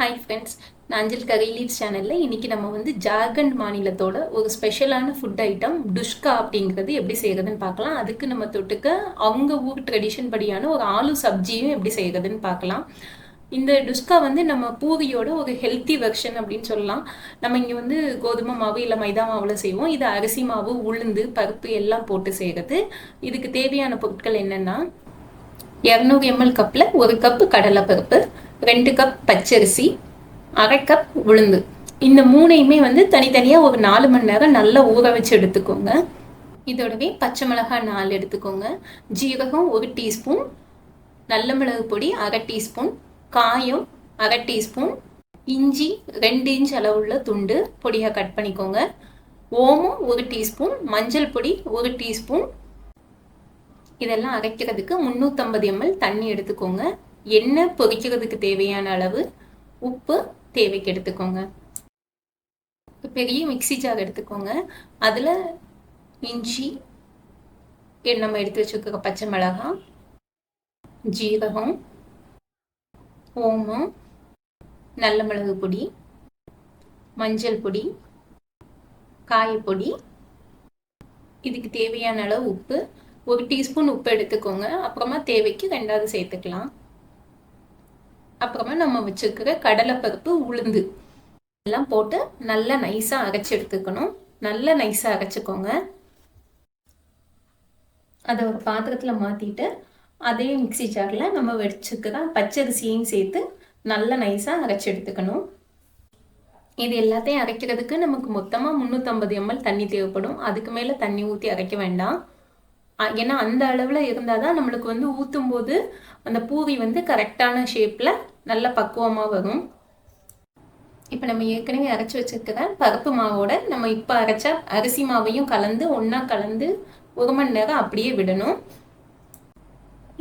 Hi friends, நான் அஞ்சல் curry leaves சேனலில் இன்றைக்கி நம்ம வந்து ஜார்க்கண்ட் மாநிலத்தோட ஒரு ஸ்பெஷலான ஃபுட் ஐட்டம் டுஷ்கா அப்படிங்கிறது எப்படி செய்கிறதுன்னு பார்க்கலாம். அதுக்கு நம்ம தொட்டுக்க அவங்க ஊர் ட்ரெடிஷன் படியான ஒரு ஆலு சப்ஜியும் எப்படி செய்கிறதுன்னு பார்க்கலாம். இந்த டுஷ்கா வந்து நம்ம பூரியோட ஒரு ஹெல்த்தி வெர்ஷன் அப்படின்னு சொல்லலாம். நம்ம இங்கே வந்து கோதுமை மாவு இல்லை மைதா மாவில் செய்வோம். இது அரிசி மாவு, உளுந்து, பருப்பு எல்லாம் போட்டு செய்கிறது. இதுக்கு தேவையான பொருட்கள் என்னென்னா 200 ml கப்பில் 1 கப்பு கடலைப்பருப்பு, 2 கப் பச்சரிசி, 1/2 கப் உளுந்து. இந்த மூணையுமே வந்து தனித்தனியாக ஒரு 4 மணி நேரம் நல்லா ஊற வச்சு எடுத்துக்கோங்க. இதோடவே பச்சை மிளகாய் 4 எடுத்துக்கோங்க, ஜீரகம் 1 டீஸ்பூன், நல்ல மிளகு பொடி 1/2 டீஸ்பூன், காயம் 1/2 டீஸ்பூன், இஞ்சி 2 இன்ச் அளவுள்ள துண்டு பொடியாக கட் பண்ணிக்கோங்க, ஓமம் 1 டீஸ்பூன், மஞ்சள் பொடி 1 டீஸ்பூன். இதெல்லாம் அரைக்கிறதுக்கு 350 ml தண்ணி எடுத்துக்கோங்க. எண்ணெய் பொரிக்கிறதுக்கு தேவையான அளவு, உப்பு தேவைக்கு எடுத்துக்கோங்க. பெரிய மிக்சி ஜார் எடுத்துக்கோங்க. அதில் இஞ்சி, நம்ம எடுத்து வச்சுருக்க பச்சை மிளகாய், ஜீரகம், ஓமம், நல்ல மிளகு பொடி, மஞ்சள் பொடி, காயப்பொடி, இதுக்கு தேவையான அளவு உப்பு, 1 டீஸ்பூன் உப்பு எடுத்துக்கோங்க. அப்புறமா தேவைக்கு 2வது சேர்த்துக்கலாம். அப்புறமா நம்ம வச்சுருக்கிற கடலைப்பருப்பு, உளுந்து எல்லாம் போட்டு நல்லா நைஸாக அரைச்சி எடுத்துக்கணும். நல்லா நைஸாக அரைச்சிக்கோங்க. அதை ஒரு பாத்திரத்தில் மாற்றிட்டு அதே மிக்சி ஜாரில் நம்ம வச்சுக்கிற பச்சரிசியையும் சேர்த்து நல்லா நைஸாக அரைச்சி எடுத்துக்கணும். இது எல்லாத்தையும் அரைக்கிறதுக்கு நமக்கு மொத்தமாக 350 ml தண்ணி தேவைப்படும். அதுக்கு மேலே தண்ணி ஊற்றி அரைக்க வேண்டாம். ஏன்னா அந்த அளவில் இருந்தால் தான் நம்மளுக்கு வந்து ஊற்றும் போது அந்த பூரி வந்து கரெக்டான ஷேப்பில் நல்ல பக்குவமாக வரும். இப்போ நம்ம ஏற்கனவே அரைச்சி வச்சுருக்கிற பருப்பு மாவோட நம்ம இப்போ அரைச்ச அரிசி மாவையும் கலந்து ஒன்றா கலந்து 1 மணி நேரம் அப்படியே விடணும்.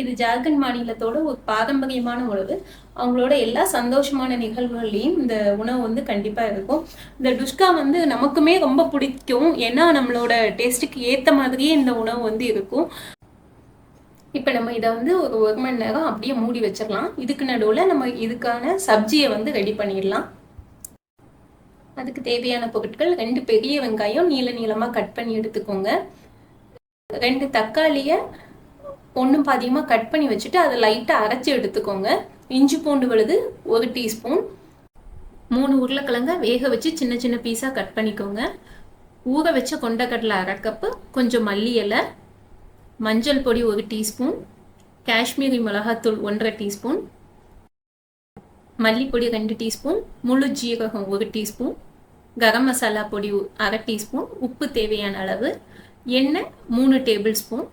இது ஜார்க்கண்ட் மாநிலத்தோட ஒரு பாரம்பரியமான உணவு. அவங்களோட எல்லா சந்தோஷமான நிகழ்வுகள்லையும் இந்த உணவு வந்து கண்டிப்பாக இருக்கும். இந்த டுஷ்கா வந்து நமக்குமே ரொம்ப பிடிக்கும். ஏன்னா நம்மளோட டேஸ்ட்டுக்கு ஏற்ற மாதிரியே இந்த உணவு வந்து இருக்கும். இப்போ நம்ம இதை வந்து ஒரு 1 மணி நேரம் அப்படியே மூடி வச்சிடலாம். இதுக்கு நடுவில் நம்ம இதுக்கான சப்ஜியை வந்து ரெடி பண்ணிடலாம். அதுக்கு தேவையான பொருட்கள் 2 பெரிய வெங்காயம் நீள நீளமாக கட் பண்ணி எடுத்துக்கோங்க. 2 தக்காளியை ஒன்றும் பாதியமாக கட் பண்ணி வச்சுட்டு அதை லைட்டாக அரைச்சி எடுத்துக்கோங்க. இஞ்சி பூண்டு விழுது 1 டீஸ்பூன், 3 உருளைக்கிழங்க வேக வச்சு சின்ன சின்ன பீஸாக கட் பண்ணிக்கோங்க. ஊற வச்ச கொண்டக்கடலை 1/2 கப்பு, கொஞ்சம் மல்லி இலை, மஞ்சள் பொடி 1 டீஸ்பூன், காஷ்மீரி மிளகாத்தூள் 1/2 டீஸ்பூன், மல்லிப்பொடி 2 டீஸ்பூன், முழு ஜீரகம் 1 டீஸ்பூன், கரம் மசாலா பொடி 1/2 டீஸ்பூன், உப்பு தேவையான அளவு, எண்ணெய் 3 டேபிள் ஸ்பூன்,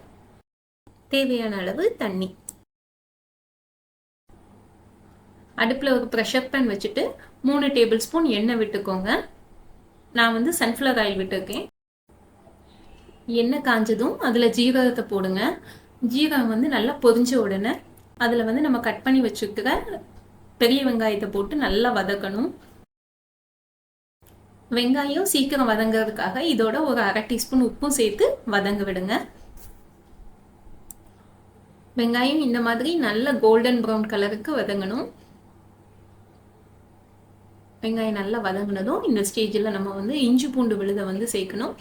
தேவையான அளவு தண்ணி. அடுப்பில் ஒரு ப்ரெஷர் பேன் வச்சுட்டு 3 டேபிள் ஸ்பூன் எண்ணெய் விட்டுக்கோங்க. நான் வந்து சன்ஃப்ளவர் ஆயில் விட்டுருக்கேன். எண்ணெய் காஞ்சதும் அதில் ஜீரகத்தை போடுங்க. ஜீரகம் வந்து நல்லா பொரிஞ்ச உடனே அதில் வந்து நம்ம கட் பண்ணி வச்சுக்கிற பெரிய வெங்காயத்தை போட்டு நல்லா வதக்கணும். வெங்காயம் சீக்கிரம் வதங்கிறதுக்காக இதோட ஒரு 1/2 டீஸ்பூன் உப்பும் சேர்த்து வதங்க விடுங்க. வெங்காயம் இந்த மாதிரி நல்ல கோல்டன் ப்ரௌன் கலருக்கு வதங்கணும். வெங்காயம் நல்லா வதங்கினதும் இந்த ஸ்டேஜில் நம்ம வந்து இஞ்சி பூண்டு விழுதை வந்து சேர்க்கணும்.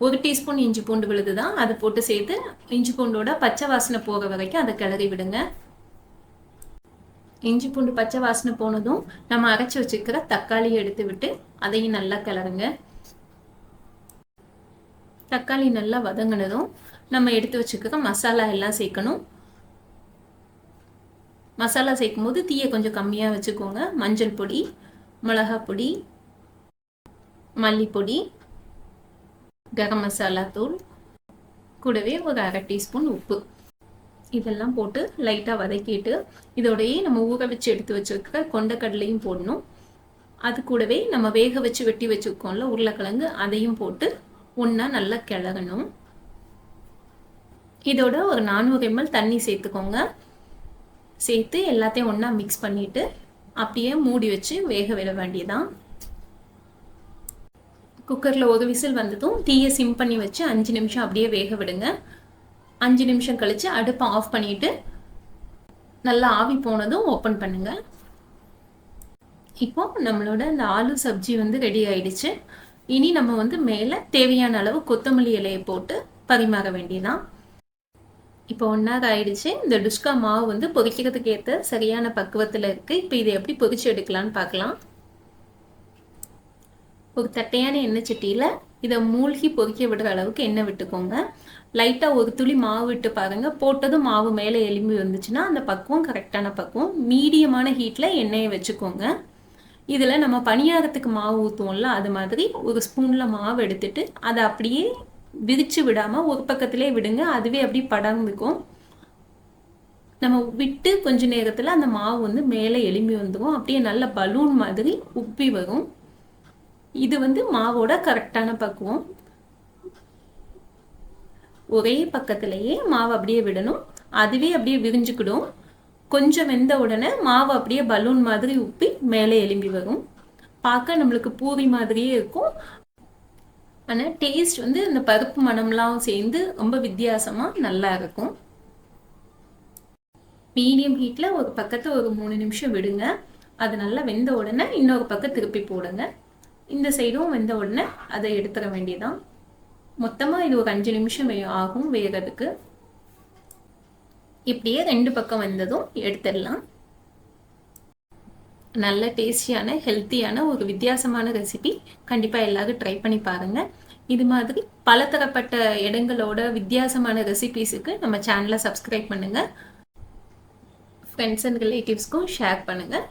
1 டீஸ்பூன் இஞ்சி பூண்டு விழுது தான், அது போட்டு சேர்த்து இஞ்சி பூண்டோட பச்சை வாசனை போகிற வரைக்கும் அதை கிளறி விடுங்க. இஞ்சி பூண்டு பச்சை வாசனை போனதும் நம்ம அரைச்சி வச்சுக்கிற தக்காளியை எடுத்து விட்டு அதையும் நல்லா கிளறுங்க. தக்காளி நல்லா வதங்கினதும் நம்ம எடுத்து வச்சுக்கிற மசாலா எல்லாம் சேர்க்கணும். மசாலா சேர்க்கும் போது தீயை கொஞ்சம் கம்மியாக வச்சுக்கோங்க. மஞ்சள் பொடி, மிளகாய் பொடி, மல்லிப்பொடி, கரம் மசாலா தூள், கூடவே ஒரு 1/2 டீஸ்பூன் உப்பு, இதெல்லாம் போட்டு லைட்டாக வதக்கிட்டு இதோடையே நம்ம ஊற வச்சு எடுத்து வச்சுருக்க கொண்டக்கடலையும் போடணும். அது கூடவே நம்ம வேக வச்சு வெட்டி வச்சுருக்கோம்ல உருளைக்கிழங்கு, அதையும் போட்டு ஒன்றா நல்லா கிளறணும். இதோட ஒரு 400 ml தண்ணி சேர்த்துக்கோங்க. சேர்த்து எல்லாத்தையும் ஒன்றா மிக்ஸ் பண்ணிவிட்டு அப்படியே மூடி வச்சு வேக விட வேண்டியதான். குக்கரில் ஒரு விசில் வந்ததும் தீயை சிம் பண்ணி வச்சு 5 நிமிஷம் அப்படியே வேக விடுங்க. 5 நிமிஷம் கழித்து அடுப்பை ஆஃப் பண்ணிவிட்டு நல்லா ஆவி போனதும் ஓப்பன் பண்ணுங்கள். இப்போ நம்மளோட அந்த ஆலு சப்ஜி வந்து ரெடி ஆயிடுச்சு. இனி நம்ம வந்து மேலே தேவையான அளவு கொத்தமல்லி இலையை போட்டு பரிமாற வேண்டியதான். இப்போ 1 hour ஆயிடுச்சு. இந்த டுஸ்கா மாவு வந்து பொரிக்கிறதுக்கு ஏற்ற சரியான பக்குவத்தில் இருக்குது. இப்போ இதை எப்படி பொரிச்சு எடுக்கலான்னு பார்க்கலாம். ஒரு தட்டையான எண்ணெய் சட்டியில் இதை மூழ்கி பொரிக்க விடுற அளவுக்கு எண்ணெய் விட்டுக்கோங்க. லைட்டாக ஒரு துளி மாவு விட்டு பாருங்கள். போட்டதும் மாவு மேலே எலும்பி வந்துச்சுன்னா அந்த பக்குவம் கரெக்டான பக்குவம். மீடியமான ஹீட்டில் எண்ணெயை வச்சுக்கோங்க. இதில் நம்ம பணியாரத்துக்கு மாவு ஊற்றுவோம்ல, அது மாதிரி ஒரு ஸ்பூனில் மாவு எடுத்துட்டு அதை அப்படியே விரிச்சு விடாமல் ஒரு பக்கத்திலே விடுங்க. அதுவே அப்படி படர்ந்துக்கும். நம்ம விட்டு கொஞ்ச நேரத்தில் அந்த மாவு வந்து மேலே எலும்பி வந்துடும். அப்படியே நல்ல பலூன் மாதிரி உப்பி வரும். இது வந்து மாவோட கரெக்டான பக்குவம். ஒரே பக்கத்திலேயே மாவு அப்படியே விடணும். அதுவே அப்படியே விரிஞ்சுக்கிடும். கொஞ்சம் வெந்த உடனே மாவு அப்படியே பலூன் மாதிரி உப்பி மேலே எலும்பி வரும். பார்க்க நம்மளுக்கு பூரி மாதிரியே இருக்கும். ஆனால் டேஸ்ட் வந்து இந்த பருப்பு மணம்லாம் சேர்ந்து ரொம்ப வித்தியாசமாக நல்லா இருக்கும். மீடியம் ஹீட்டில் ஒரு பக்கத்தை ஒரு 3 நிமிஷம் விடுங்க. அது நல்லா வெந்த உடனே இன்னொரு பக்கம் திருப்பி போடுங்க. இந்த சைடும் வெந்த உடனே அதை எடுத்துட வேண்டியதான். மொத்தமாக இது ஒரு 5 நிமிஷம் ஆகும் வேகிறதுக்கு. இப்படியே 2 பக்கம் வந்ததும் எடுத்துடலாம். நல்ல டேஸ்டியான ஹெல்த்தியான ஒரு வித்தியாசமான ரெசிபி. கண்டிப்பாக எல்லாரும் ட்ரை பண்ணி பாருங்கள். இது மாதிரி பலதரப்பட்ட இடங்களோட வித்தியாசமான ரெசிபீஸுக்கு நம்ம சேனலை சப்ஸ்கிரைப் பண்ணுங்கள். ஃப்ரெண்ட்ஸ் அண்ட் ரிலேட்டிவ்ஸ்க்கும் ஷேர் பண்ணுங்கள்.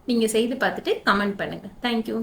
நீங்கள் செய்து பார்த்துட்டு கமெண்ட் பண்ணுங்கள். தேங்க்யூ.